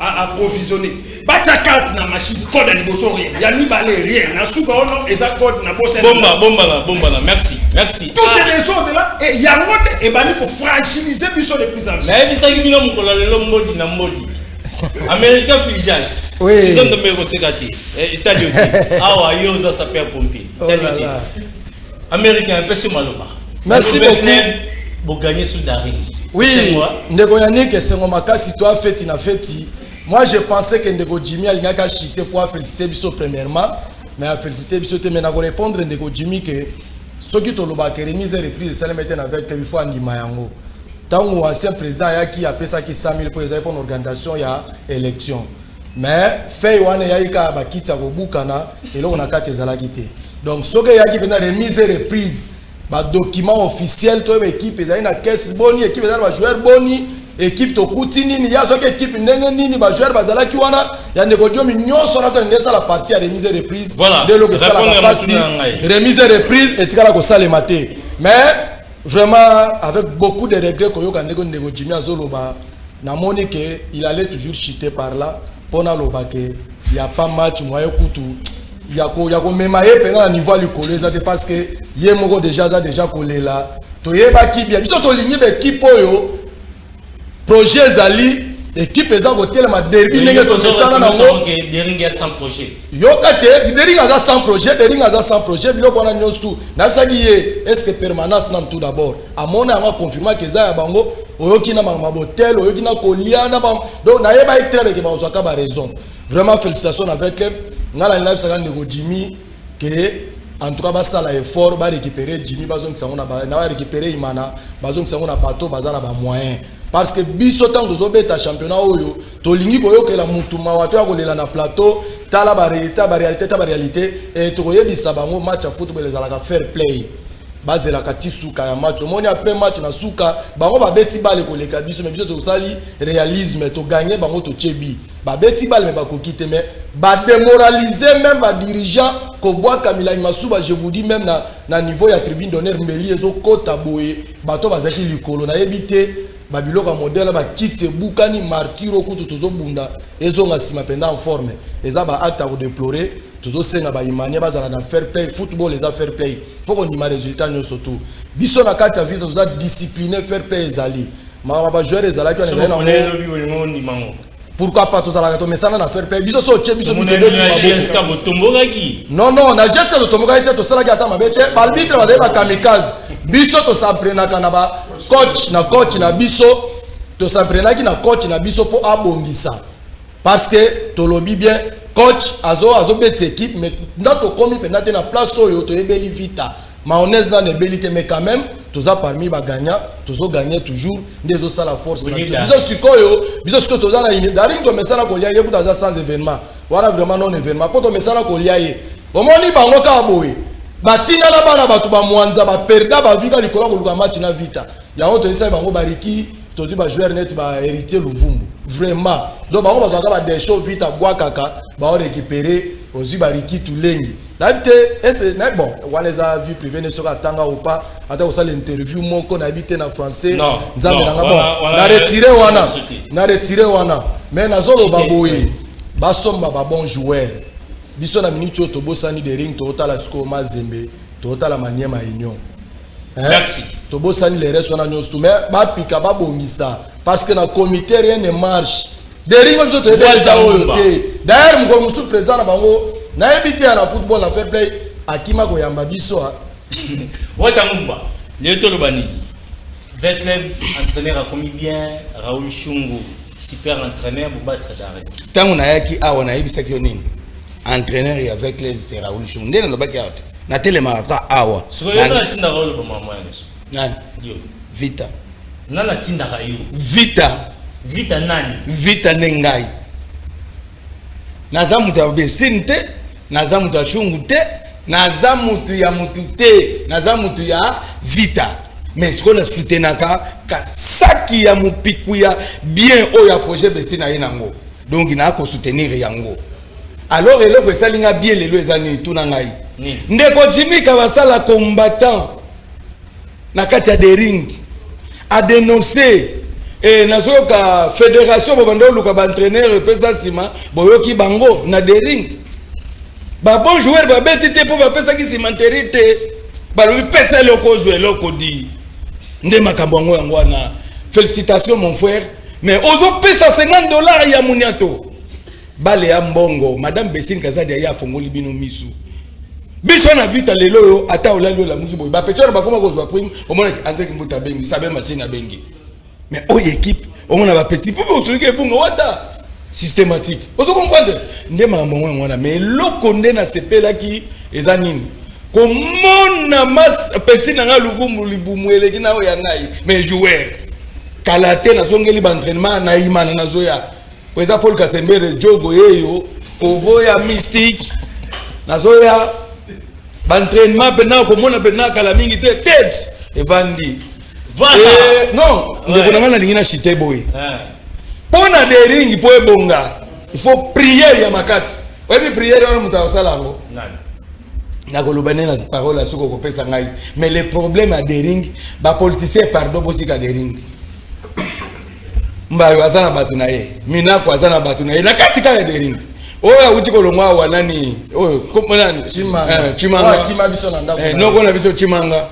approvisionné. Bacha carte na machine, code à liboso rien. Il y a mis balé rien. Na souka ono, et ça code na bosse. Bomba, merci. Tous ces réseaux de là, et il y a un monde, et ben il faut fragiliser plus de plus en plus. Mais il s'agit de mon collègue na modi. Américain Filjas. Oui. Ils ont de mes resécatés. Italien. Ah ouais, ils ont ça père pompier. Américain, un peu sur Maloma. Merci beaucoup. Pour gagner sous Dari. Oui, Ndeko Yannick, c'est mon makasi, toi, fête, na fête. Moi, je pensais que Ndeko Jimmy a pas chité pour féliciter Bisso premièrement, mais à féliciter Bisso, mais à répondre Ndeko Jimmy que ceux qui ont remise et reprise, ça les mettait avec le fois en Mayango. Tant que l'ancien président qui a payé ça qui 100 000 pour une organisation, il y a élection. Mais fait y a eu un bakita au Bukana et là on a 4 zalakité. Donc ce qui a qui remise et reprise. Document officiel to équipe ezali na caisse boni équipe ezali ba joueur boni équipe to kutini ni yazo ke équipe ndenge nini ba joueur bazala ki wana ya ndeko dio nyonso na ko ngesa la partie à remise et reprise voilà. De lo que ça la passe remise et reprise et tikala ko sale maté mais vraiment avec beaucoup de regrets ko yoka ndeko Jimmy azoloba na moni que il allait toujours chuter par là pona loba que il y a pas match moyen kutu yako mema ye pendant la niveau du collège parce que yé moko déjà collé là toyeba kibia biso tolingi be équipe oyo projet zali équipe eza kotel ma derby ndenge tozosana nango Dering ya sans projet yoka te Dering aza sans projet Dering aza sans projet biloko wana nyonso tu nabisaki ye est-ce que permanence na tout d'abord amona yango confirma que eza ya bango oyoki na mabotel oyoki na kolia na bango donc nayeba très bien bazwaka ba raison vraiment félicitations avec club ngala nabisaka ndeko Jimmy que en tout cas basala effort ba récupérer Jimmy bazongisa ngona ba récupérer Imana bazongisa ngona bateau bazala ba moyen parce que biso tant que zobeta championnat oyo tolingi koyokela mutu mawato ya kolela na plateau tala ba réalité et toyebisa bango match ya football ezalaka fair play bazela kati suka ya match omoni après match na suka bango ba beti bale koleka biso mais biso to sali réalisme to gagner bango to chebi ba beti bale mais ba kokite mais ba démoraliser même ba dirigeant ko boa Kamila Masuba je vous dis même na niveau ya tribune d'honneur mbeli ezo kota boye bato bazaki likolo na ebité babiloka modèle ba kite bukani martiro kutu tozo bunda ezo nga sima penda en forme eza ba acte à déplorer tozo senga ba imania bazala na fair play football eza fair play faut qu'on dima résultat nyo surtout biso na kati ya vie toza discipliné fair play ezali ma ba joueur ezala ki on est pourquoi pas tous à la mesana na fair play biso so che biso Jessica Botombogaki non na Jessica Botombogaki to sala ki ata mabete arbitre ba deba kamikaze biso to s'entraîner kana ba coach na biso to s'entraîner na coach na biso po abongisa parce que to lobi bien coach azo bet équipe mais ndato komi pendant na place oyo to ebeli vita mayonnaise na nebelité mais quand même toza parmi ba gagnant tozo gagner toujours ndezo sala force biso sikoyo toza na daring to mesana ko lia yebuta za sans événement wala vraiment non événement poto mesana ko lia ye omoni bango ka boye batina na bana batu ba mwanza ba perda ba vika likola ko luka match na vita yango to isa bango bariki tozi ba joueur net ba héritier Luvumbu vraiment donc bango bazaka ba des shows vita bois kaka ba récupérer ozi bariki tulengi d'habitude est mais bon wana za vie privée ne sera tanga ou pas ata ko sala interview moko na habité na français nzambe nanga bon na retiré wana mais na zolo baboye basomba ba bon joueur biso na minute to bosani de ring to tala siko mazembe to tala maniema union merci to bosani les restes wana nyonso mais ba pika ba bongisa parce que na comité rien ne marche de ring biso to ebeza oyo te d'ailleurs mko musu président na bango na ebité na football na fair play akima ko yamba biso wata mumba leto lobani Vetlev entraîneur a commis bien Raoul Shungu super entraîneur pour battre d'arrêt tangu na yaki awa na yebisa kyo nini entraîneur ya Vetlev c'est Raoul Shungu ndena ndo baki out na telema ka awa so yo na tinda Raoul pour maman yeso nani yo vita nana tinda ka yo vita nani vita nengai naza mutu ya besini te naza mutu ya shungu te naza mutu ya mutu te naza mutu ya vita mais siko na soutenaka kasaki ya mupiku ya bien oyo ya projet besini na ye nango donc na ko soutenir yango alors eloko esalinga bien lelo eza nini tuna ngai ndeko Jimmy Kabasala combattant na kati ya dering a dénoncer et nazoka fédération bobando luka ba entraîneur pesa sima boyoki bango na dering ba bon joueur ba betite po ba pesa ki simanteri te ba lobi pesa loko jouer loko di nde makambo ngo yango na félicitations mon frère mais ozo pesa $50 ya muniato bale ya mbongo madame Besine Kazadi ya fongoli bino misu biso na vita lelo yo ata olali la muki boy ba petero ba koma kozwa prime omona André Kimbuta bengi sabe machine na bengi mais o équipe omona ba petit peu osulike bunga wata systématique ozo comprendre nde makambo ngwana mais loko nde na sepela ki eza nini komona mas petit nanga Luvumbu libumu eleki na o ya ngai mais joueur kalate na songeli ba entraînement na imana na zoya Preza Paul Kasembere jogo yeyo ovoya mystique na zoya ba entraînement pena komona pena kala mingi te tête evandi non ndeko na ngana lingina chité boy pona de ring po ebonga il faut prier ya makasi webi prier wana mutawasala ngo na kolobane na parole soko ko pesa ngai mais le problème à des ring ba politicien pardon bosika des ring mbayo azana batu na ye minako azana batu na ye na katika ya des ring oya uti kolongwa wa nani oyo komana chimanga kima biso na ndako noko na biso chimanga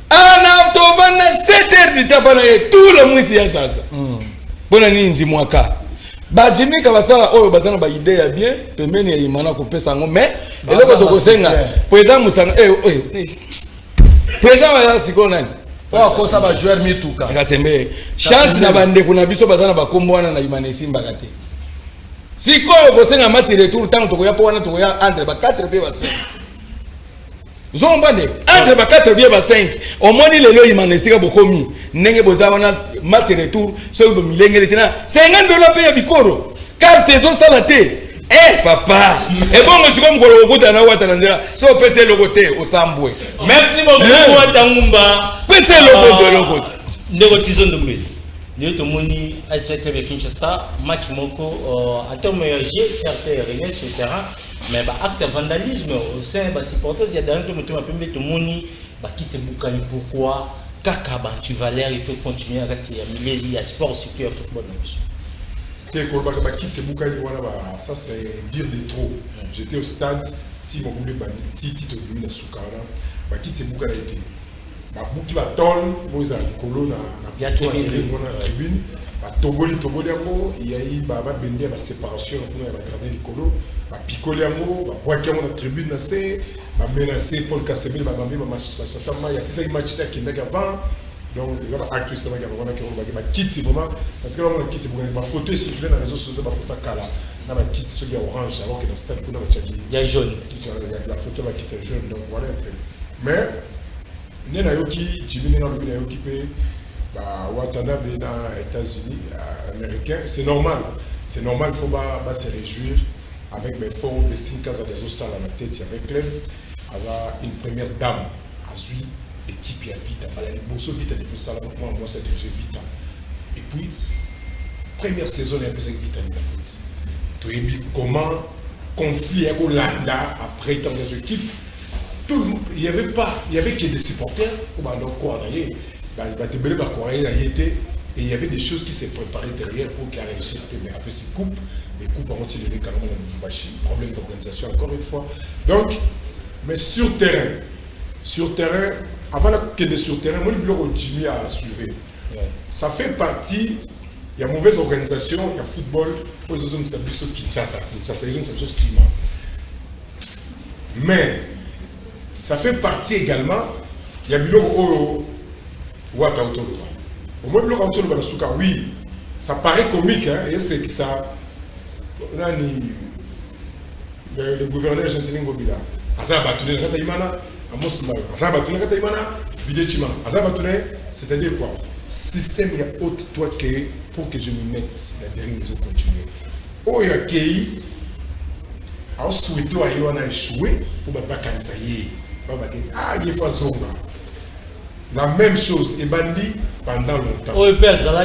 ana tovanda 7 heures de temps bana ye tout le monde ya sasa bona ninji mwaka bajimika basala oyo bazana ba idée ya bien pembeni ya imana ko pesa ngo mais eloko tokosenga président musanga président ya sikonani wa kosa ba joueur mituka kasembe chance na bande kuna biso bazana bakombo wana na imana isimba kate sikoyo kosenga mati retour tango tokoya po wana tokoya entre ba 4 pe ba 5 zombande entre ba 4 bien ba 5 au moins lelo imana isika bokomi ndenge boza wana match retour so bo milengele tena $50 pe ya bikoro carte zo sala te papa et bon je comme ko okuta na wata na nzela so pese lokote osambwe merci beaucoup Watangumba pese lokote ndeko tizo ndombe ndio tomoni AS Club ya Kinshasa match moko en termes de jeu certes rien sur le terrain mais ba acte de vandalisme au sein ba supporters ya dernier temps pembe tomoni ba kitse bukani pourquoi kaka ba tu valeur il faut continuer à rester à milieu ya sport super football na biso. Ça c'est dire de trop. J'étais au stade, ti mo boule bandi, ti to domine sukara, ba kiti buka na été. Ba buki ba tol, boza likolo na tribune, ba toboli yango, il y a eu ba bende ba séparation pour na garder likolo, ba pikoli yango, ba boaki yango na tribune na se, ba menacer Paul Kasebele ba bambe ba machasama ya sisa match ta kindaga avant. Donc les gens actifs ça va gagner qui va quitter vraiment parce que on a quitté pour ma photo circuler dans les réseaux sociaux ma photo kala na va quitter ce gars orange alors que dans stade kuna va chaki il y a jaune la photo va quitter jaune donc voilà un peu mais nena yoki jibine na lobina yoki pe ba Watanabe na États-Unis américain c'est normal faut pas se réjouir avec mes fonds de 5 cas à des autres salles à la tête avec club avoir une première dame Azui équipe ya vita balali boso vita depuis ça moi ça dirige vita et puis première saison il y a peu vita ni la foot to ebi comment conflit à Golanda après dans les équipes tout il y avait que des supporters ou bah donc quoi bah te belé bah quoi il était et il y avait des choses qui s'est préparées derrière pour qu'il réussisse mais après ces coupes les coupes ont tiré carrément dans le machine problème d'organisation encore une fois donc mais sur terrain avant que de sur terrain, moi, le Jimmy a suivi. Ça fait partie, il y a mauvaise organisation, il y a football, pour les autres, c'est plus Kinshasa, ils ont ciment. Mais, ça fait partie également, il y a Bilo Oro, Wata Otolo. Au moins, Bilo Otolo, oui, ça paraît comique, hein, et c'est que ça, le gouverneur Gentilin Gobila, Asa Batouné, Rataïmana, c'est-à-dire quoi? Système il y a autre toi que pour que je me mette la dernière ils ont continué. Oh il y a qui a souhaité à échoué pour pas cancer il faut zonga. La même chose est bandit pendant longtemps. Ça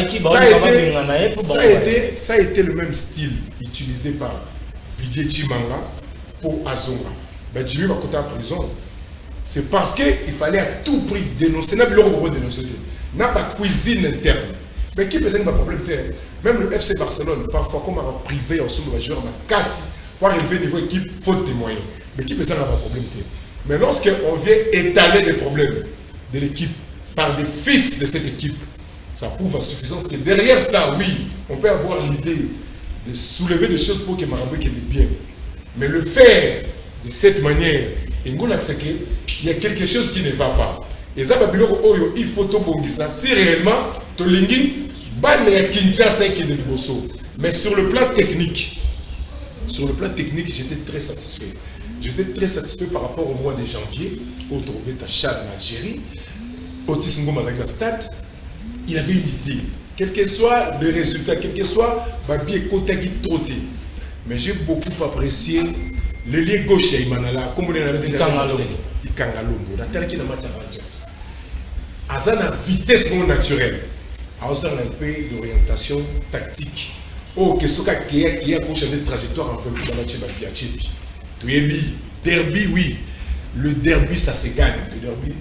a été le même style utilisé par Vijay Chimanga pour Azonga. Ben Jimmy va côté en prison. C'est parce qu'il fallait à tout prix dénoncer. N'a pas dénoncer. N'a pas cuisine interne. Mais qui peut avoir un problème interne? Même le FC Barcelone, parfois, comme on a privé en somme de joueurs, on a cassé pour arriver au niveau équipe, faute de moyens. Mais qui peut avoir un problème interne? Mais lorsqu'on vient étaler les problèmes de l'équipe par des fils de cette équipe, ça prouve à suffisance que derrière ça, oui, on peut avoir l'idée de soulever des choses pour que Maraboué ait bien. Mais le faire de cette manière, il y a quelque chose qui ne va pas. Et ça, il faut tout ça. Si réellement, mais sur le plan technique, j'étais très satisfait. J'étais très satisfait par rapport au mois de janvier, au trouvé à Chad en Algérie, Otis Ngoma dans stade, il avait une idée. Quel que soit le résultat, quel que soit Babi et Kotagi Troté. Mais j'ai beaucoup apprécié le lien gauche à Imanala, comme on l'a dit dans le Kangalongo, dans tel qu'il y a un match à Rangers. À la vitesse non naturelle, à un peu d'orientation tactique. Oh, que ce qui a changé de trajectoire en fait dans le match à Tchépi. Derby, oui. Le derby, ça se gagne. Le derby,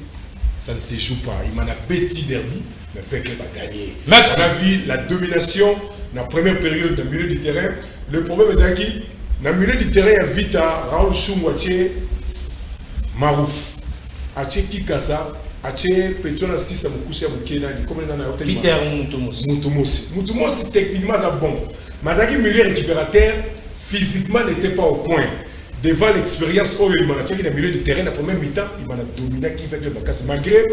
ça ne se joue pas. Il m'en a petit derby, mais fait qu'il va gagner. Max a vu la domination dans la première période dans le milieu du terrain. Le problème est qui dans le milieu du terrain, il y a Vita, Raoul Choumouaché, Marouf. Aché Kikasa, Ache Petro na 6 Mukusi Mukena ni comme na hôtel Peter Mutumosi techniquement ça bon. Mazaki milieu récupérateur physiquement n'était pas au point. Devant l'expérience où il m'a tiré dans le milieu de terrain la première mi-temps, il m'a dominé qui fait que le casse malgré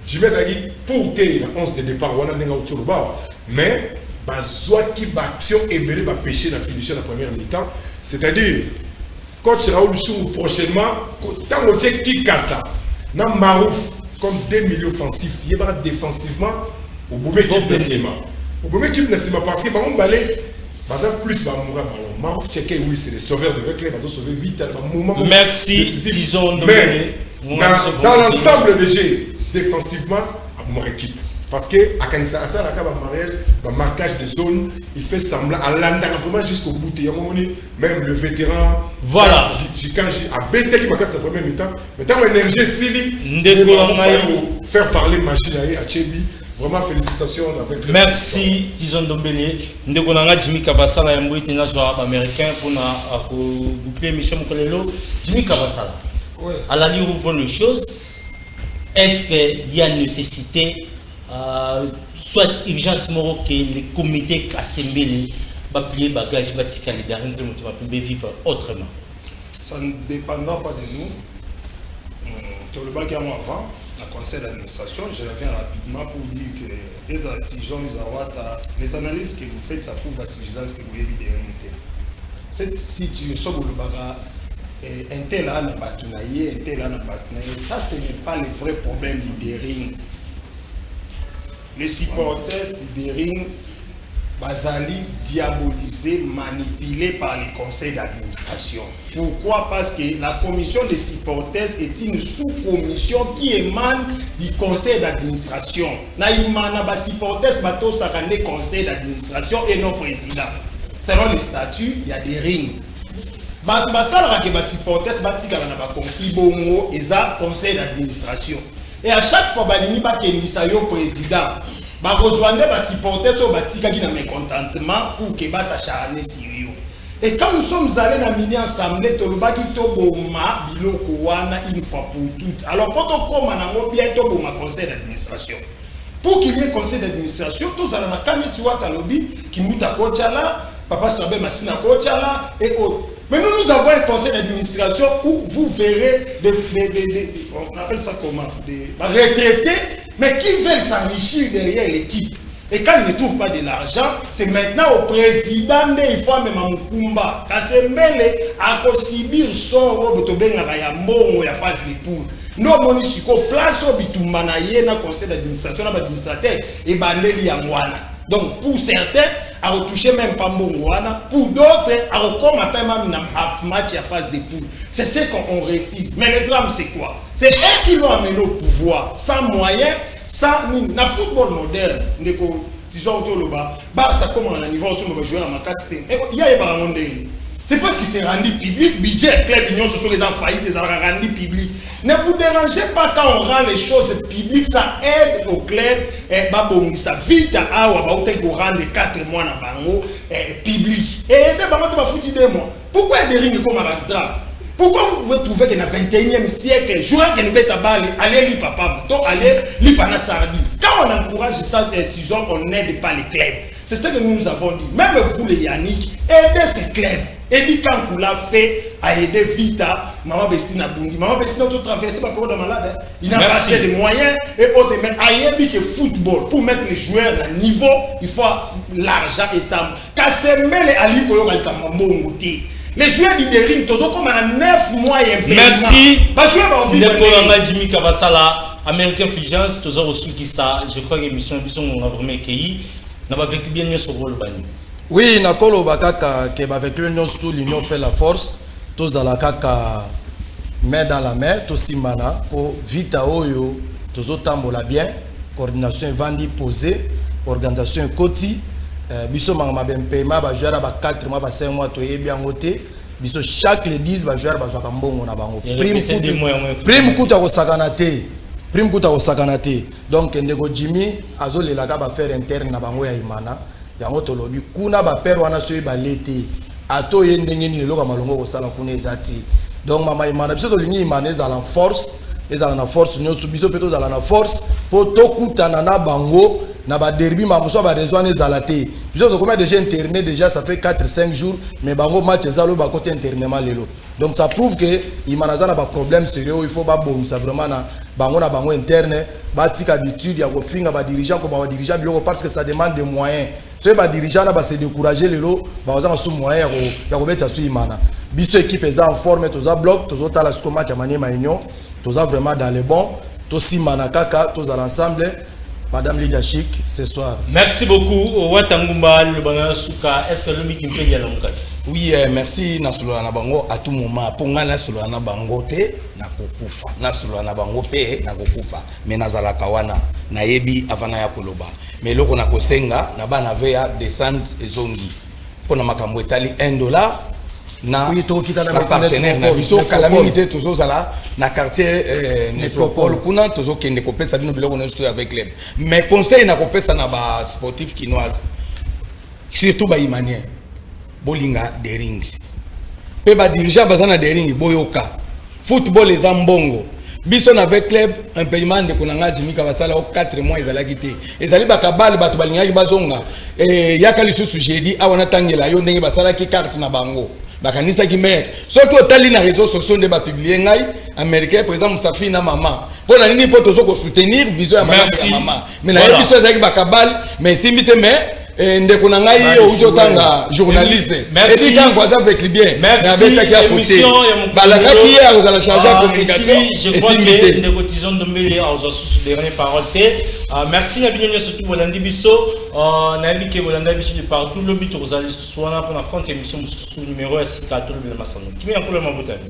Jimmy Zagi pour ter la 11 de départ on a nenga autour de bas mais bazwa qui action et belé ba pêcher la finition de la première mi-temps, c'est-à-dire coach Raoul Chou prochainement tant on tient qui casse na Marouf comme 2 milieux offensifs, il y a défensivement au bout équipe Nassima. Au bout équipe Nassima parce que par on balai parce que plus va mourir ballon. Marouf checker oui c'est les sauveurs de club, ils ont sauvé vite à un moment. Merci disons mais dans l'ensemble des jeux défensivement à mon équipe parce que à Kansa ça la mariage, le marquage de zone, il fait semblant à l'endarvement jusqu'au bout il y a un moment même le vétéran voilà quand j'ai à bêter qui m'a cassé la première mi-temps mais tant l'énergie Sili faire parler machine à Tchebi. Vraiment félicitations avec merci Tizon Dombele ndeko nanga Jimmy Kabasala yambo itina joueur américain pour na boucler mission Mokolelo Jimmy Kabasala à la lire ouvre les choses est-ce qu'il y a nécessité soit urgence moro que les comités Kasembele va plier bagage va tika les derniers de va vivre autrement ça ne dépendra pas de nous tout le bagage avant le conseil d'administration, je reviens rapidement pour dire que les artisans, les analyses que vous faites, ça prouve la suffisance que vous avez de réalité. Cette situation où le baga un tel an n'a pas ça ce n'est pas le vrai problème du leadering. Les supporters du leadering, Bazali diabolisé, manipulé par les conseils d'administration. Pourquoi? Parce que la commission des supporters est une sous-commission qui émane du conseil d'administration. Naïmana ba supporters bato sakane conseil d'administration et non président. Selon les statuts, il y a des rings. Basala ke ba supporters batika na ba conflit bongo eza conseil d'administration. Et à chaque fois balini ba kendisa yo président. Ba rejoindre ba supporters so batika ki na mécontentement pour que ba s'acharner sur yo. Et quand nous sommes allés dans mini assemblée tolobaki toboma biloko wana une fois pour toutes. Alors quand on comme nango bien toboma conseil d'administration. Pour qu'il y ait conseil d'administration, tous allons na kamituwa talobi kimuta kochala, papa Sabé Massina kochala et autres. Mais nous avons un conseil d'administration où vous verrez on appelle ça comment, des retraités, mais qui veulent s'enrichir derrière l'équipe. Et quand ils ne trouvent pas de l'argent, c'est maintenant au président il faut même Mukumba. Kasembele a subir son robe to benga ya mbongo ya phase de poule. No monisiko place au bitumba na yena conseil d'administration na administrateur et bandeli ya mwana. Donc pour certains à retoucher même pas mbongwana, pour d'autres à recommander même dans match à phase de poule. C'est ce qu'on refuse. Mais le drame c'est quoi? C'est eux qui l'ont amené au pouvoir sans moyens. Ça, na football moderne, disons autour le bas, ça commence à niveau où on va jouer à ma casse. Il y a un monde. C'est parce qu'il s'est rendu public, budget, club, union, surtout les enfants, ils ont rendu public. Ne vous dérangez pas quand on rend les choses publiques, ça aide au club, et ça vite à rendre 4 mois dans bango public. Et aider Bango va foutre des mois. Pourquoi il y a des rings comme un drap? Pourquoi vous pouvez trouver que dans le 21e siècle, joueur qui ne met pas balle, allez lire papa, donc allez lire pana sardi. Quand on encourage ça, on n'aide pas les clubs. C'est ce que nous avons dit. Même vous les Yannick, aidez ces clubs. Eddie Kankou l'a fait à aider Vita, Maman Bestina Bundi. Maman Bestina tout traversé par le malade. Il n'a pas assez de moyens et autres. Mais aïe que football, pour mettre les joueurs à niveau, il faut l'argent et temps. Kassemele Ali Koyo Alkamambo Mouti. Les joueurs du Dering, toujours comme à 9 mois et un peu. Merci. Jimmy Kabasala, American Fulgence, toujours au Soukissa. Je crois que l'émission on a vraiment accueilli. On a vécu bien sur le bani. Oui, nakolo bakaka que avec l'union tout l'union fait la force. Tous à la kaka main dans la main, tous simana pour vita oyo, tous autambola bien. Coordination vandi posée, organisation koti. Biso mangama bempema ba joueur ba 4 mois ba 5 mois to bien voté biso chaque le 10 ba joueur ba zwaka mbongo na bango prime kuta ko sakanate prime kuta ko sakanate donc ndeko Jimmy azolela ka ba faire interne na bango ya imana yango to lobi kuna ba père wana so ba lete ato ye ndenge ni loka malongo ko sala kuna ezati donc mama imana biso to lingi imana ezala force ezala na force nyonso biso pe tozala na force po tokutana na bango na ba derby mamuso ba raison ezala te biso tokoma déjà interné déjà ça fait 4-5 jours mais bango match ezalo ba côté internement lelo donc ça prouve que imanaza na ba problème sérieux il faut ba bomisa vraiment na bango interne ba tika habitude ya kofinga ba dirigeant ko ba dirigeant biloko parce que ça demande des moyens so ba dirigeant na ba se décourager lelo ba oza sous moyen ya ko beta su imana biso équipe eza en forme toza bloc tozo tala siko match ya Maniema Union toza vraiment dans les bons tosi manakaka toza l'ensemble. Madame Lydia Chic, ce soir. Merci beaucoup. Watangumba, le banana souka. Est-ce que le micro peut y aller? Oui, merci. Nasolo anabango à tout moment. Ponga nasolo anabango te na kokufa. Nasolo anabango pe na kokufa. Mais nazala kawana na yebi avana ya koloba. Mais loko na kosenga na bana vea descente ezongi. Pona makambo etali $1 na partenaire na biso calamité toujours là na quartier métropole kuna toujours kende kopesa bino biloko na sto avec club mais conseil na kopesa na ba sportif kinoise surtout ba imanien bolinga de ring pe ba dirigeant bazana de ring boyoka football les ambongo biso na avec club un paiement de konanga jimika basala au 4 mois ezala kité ezali bakabal bato balingaki bazonga yakali susu jeudi awana tangela yo ndenge basala ki carte na bango bakanisa ki mer soki otali na réseaux sociaux nde ba publier ngai américain par exemple Safi na mama pona nini po tozo ko soutenir vision ya mama mais na yebiso ezaki bakabal mais simite mais ndeko na ngai o utotanga journaliste et quand quoi avec bien merci émission balakaki ya kozala chargé de communication je crois que ndeko tizon dombele azo sous dernier parole merci na bino surtout bolandi biso na biki bolanda biso de partout le but kozali soana pour na compte émission sous numéro ya sika to le masano kimi yakolo mabutani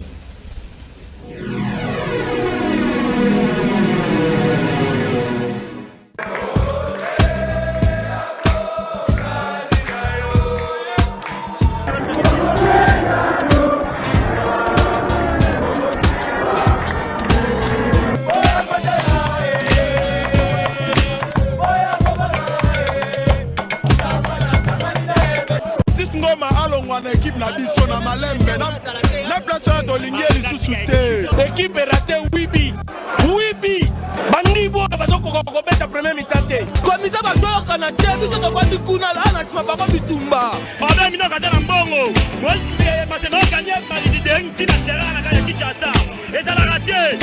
na équipe na biso na malembe na place de l'ingéri sous-souté équipe raté wibi bandibo bazoko kobeta premier mitante komita bazoko na te biso to bandi kuna la na sima baba bitumba baba mino kata na mbongo moi maseno kanye malidi de ntina terana kaya Kinshasa et ça la raté